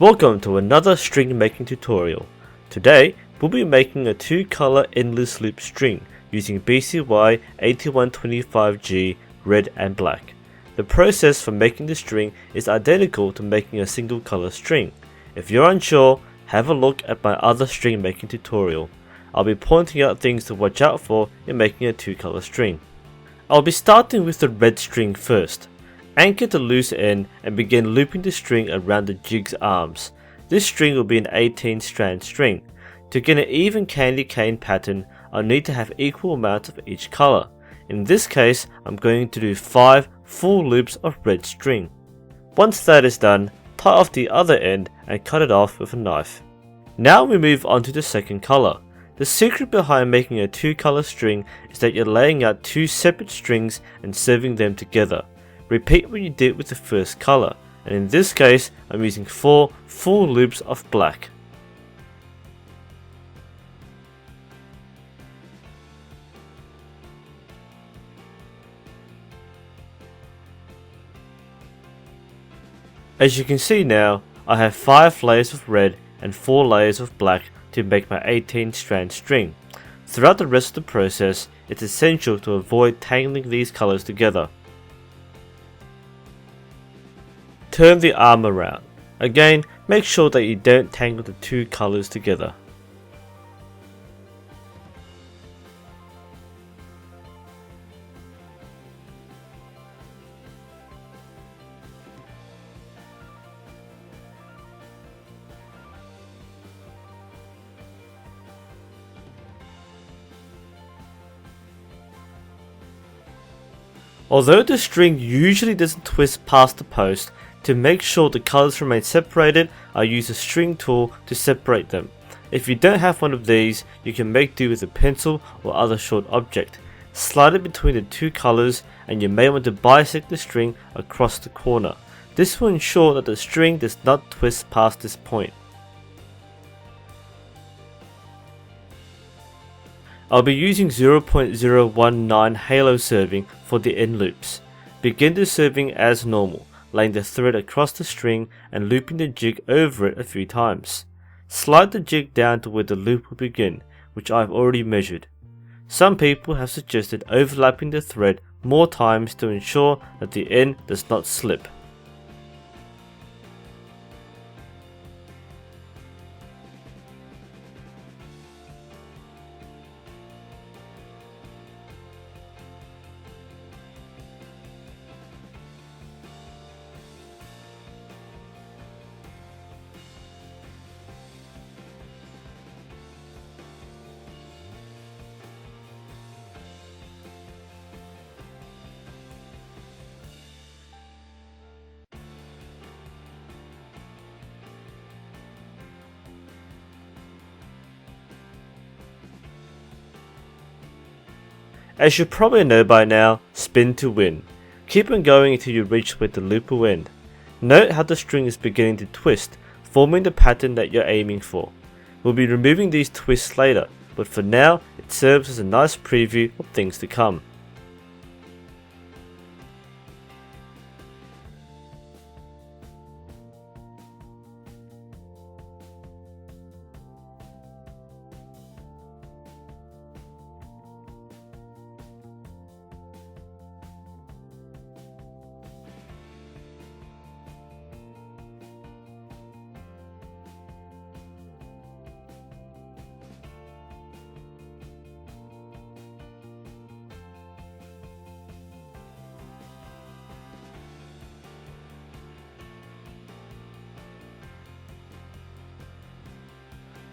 Welcome to another string making tutorial. Today we'll be making a 2-color endless loop string using BCY 8125G red and black. The process for making the string is identical to making a single color string. If you're unsure, have a look at my other string making tutorial. I'll be pointing out things to watch out for in making a 2-color string. I'll be starting with the red string first. Anchor the loose end and begin looping the string around the jig's arms. This string will be an 18 strand string. To get an even candy cane pattern, I'll need to have equal amounts of each color. In this case, I'm going to do 5 full loops of red string. Once that is done, tie off the other end and cut it off with a knife. Now we move on to the second color. The secret behind making a 2-color string is that you're laying out 2 separate strings and serving them together. Repeat what you did with the first color, and in this case I'm using 4 full loops of black. As you can see now, I have 5 layers of red and 4 layers of black to make my 18 strand string. Throughout the rest of the process, it's essential to avoid tangling these colors together. Turn the arm around. Again, make sure that you don't tangle the 2 colors together. Although the string usually doesn't twist past the post, to make sure the colors remain separated, I use a string tool to separate them. If you don't have one of these, you can make do with a pencil or other short object. Slide it between the 2 colors and you may want to bisect the string across the corner. This will ensure that the string does not twist past this point. I'll be using 0.019 halo serving for the end loops. Begin the serving as normal, laying the thread across the string and looping the jig over it a few times. Slide the jig down to where the loop will begin, which I've already measured. Some people have suggested overlapping the thread more times to ensure that the end does not slip. As you probably know by now, spin to win. Keep on going until you reach where the loop will end. Note how the string is beginning to twist, forming the pattern that you're aiming for. We'll be removing these twists later, but for now it serves as a nice preview of things to come.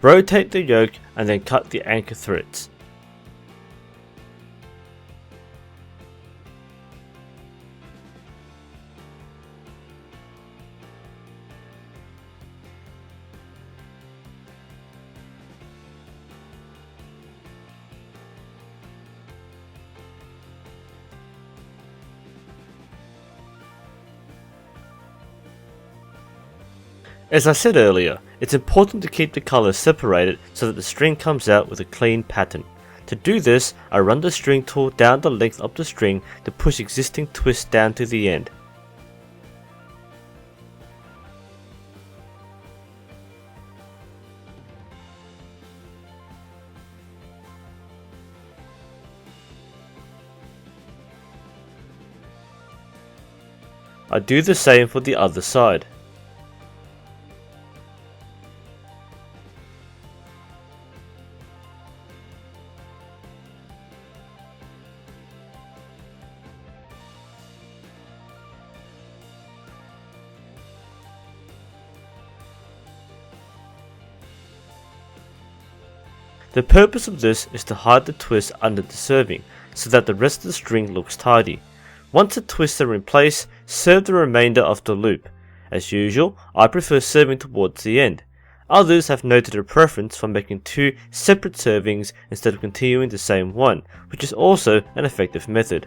Rotate the yoke and then cut the anchor threads. As I said earlier, it's important to keep the colors separated so that the string comes out with a clean pattern. To do this, I run the string tool down the length of the string to push existing twists down to the end. I do the same for the other side. The purpose of this is to hide the twists under the serving, so that the rest of the string looks tidy. Once the twists are in place, serve the remainder of the loop. As usual, I prefer serving towards the end. Others have noted a preference for making two separate servings instead of continuing the same one, which is also an effective method.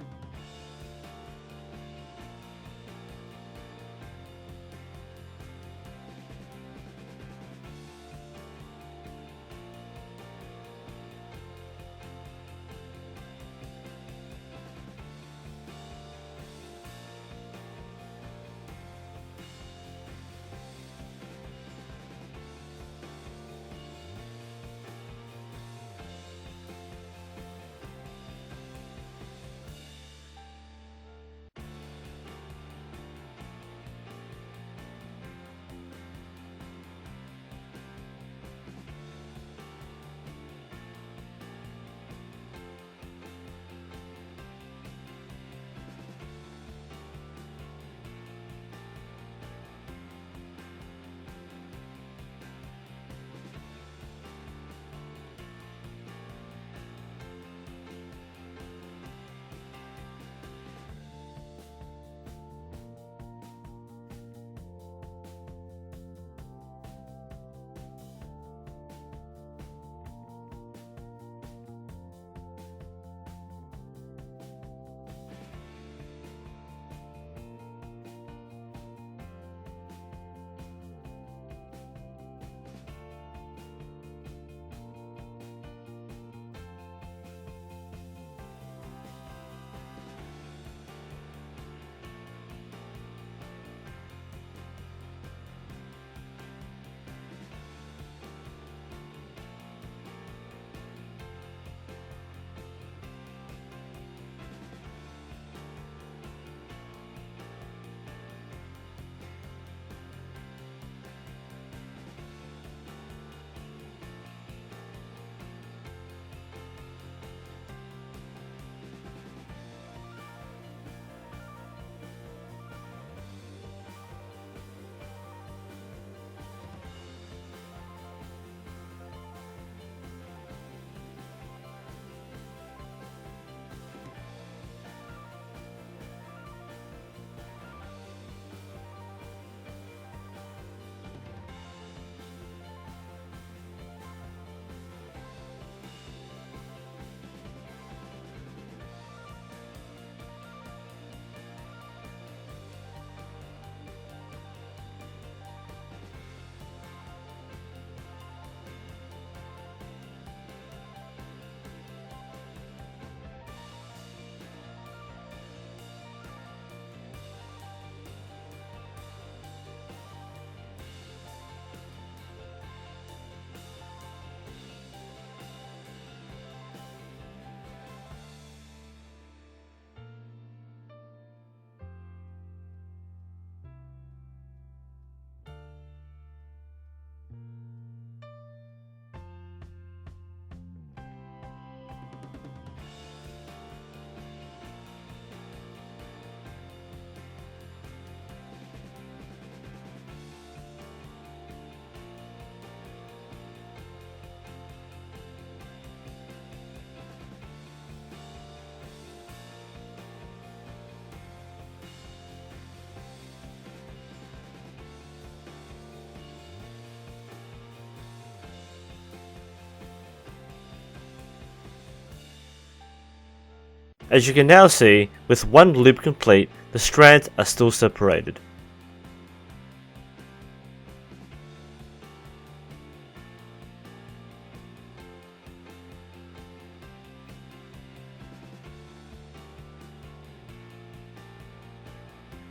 As you can now see, with one loop complete, the strands are still separated.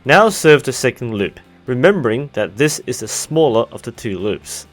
Now serve the second loop, remembering that this is the smaller of the two loops.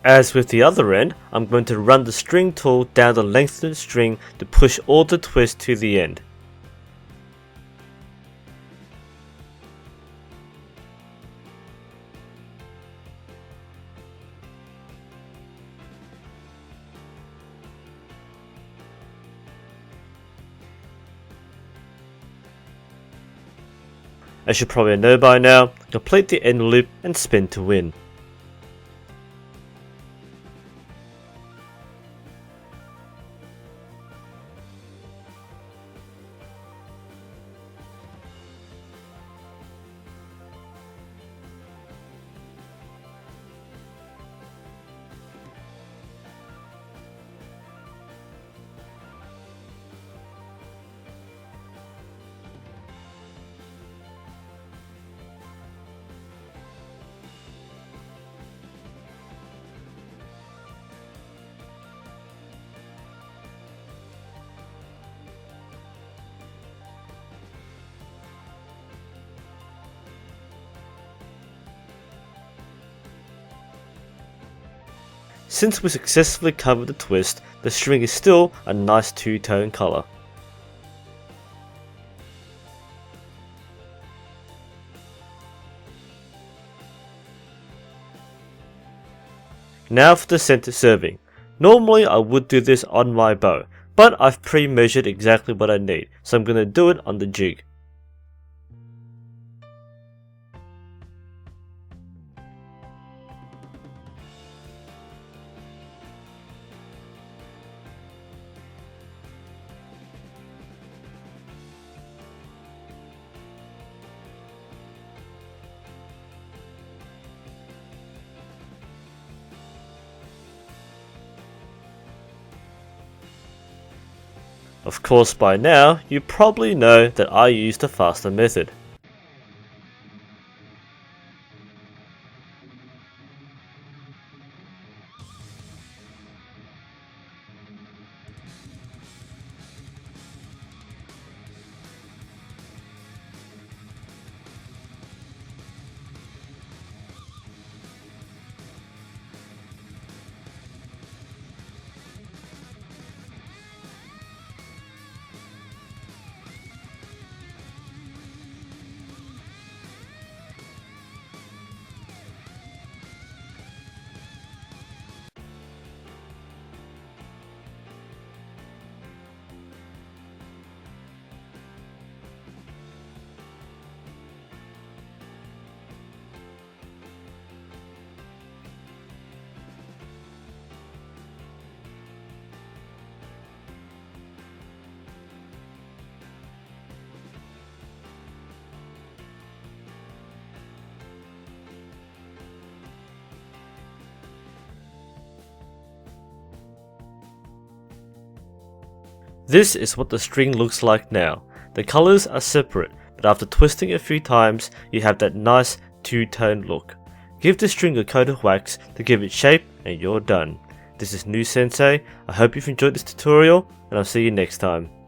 As with the other end, I'm going to run the string tool down the length of the string to push all the twist to the end. As you probably know by now, complete the end loop and spin to win. Since we successfully covered the twist, the string is still a nice two-tone color. Now for the center serving. Normally I would do this on my bow, but I've pre-measured exactly what I need, so I'm going to do it on the jig. Of course by now, you probably know that I used a faster method. This is what the string looks like now. The colors are separate, but after twisting a few times, you have that nice two-tone look. Give the string a coat of wax to give it shape and you're done. This is NUSensei. I hope you've enjoyed this tutorial and I'll see you next time.